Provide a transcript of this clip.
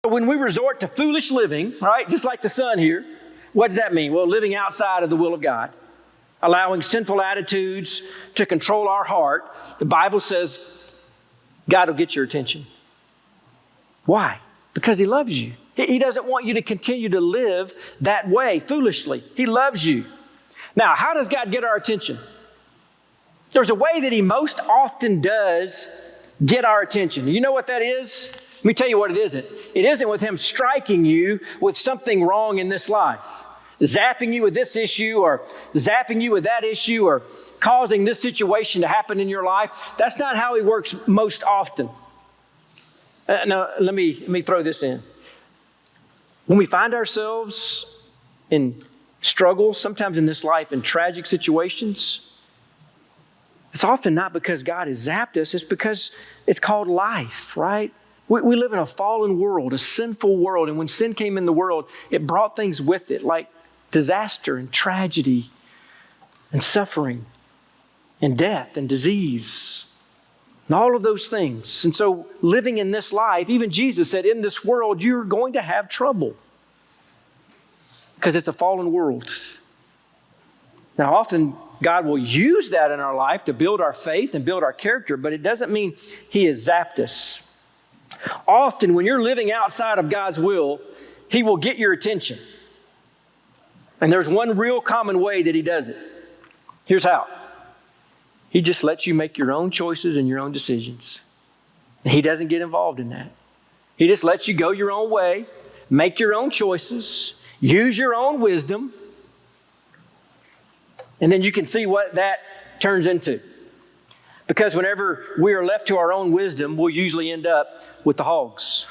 When we resort to foolish living, right, just like the son here, what does that mean? Well, living outside of the will of God, allowing sinful attitudes to control our heart. The Bible says God will get your attention. Why? Because He loves you. He doesn't want you to continue to live that way foolishly. He loves you. Now, how does God get our attention? There's a way that He most often does get our attention. You know what that is? Let me tell you what it isn't. It isn't with Him striking you with something wrong in this life, zapping you with this issue or zapping you with that issue or causing this situation to happen in your life. That's not how He works most often. Now, let me throw this in. When we find ourselves in struggles, sometimes in this life, in tragic situations, it's often not because God has zapped us. It's because it's called life, right? We live in a fallen world, a sinful world. And when sin came in the world, it brought things with it like disaster and tragedy and suffering and death and disease and all of those things. And so living in this life, even Jesus said, in this world, you're going to have trouble because it's a fallen world. Now, often God will use that in our life to build our faith and build our character, but it doesn't mean He has zapped us. Often when you're living outside of God's will, He will get your attention. And there's one real common way that He does it. Here's how. He just lets you make your own choices and your own decisions. He doesn't get involved in that. He just lets you go your own way, make your own choices, use your own wisdom, and then you can see what that turns into. Because whenever we are left to our own wisdom, we'll usually end up with the hogs.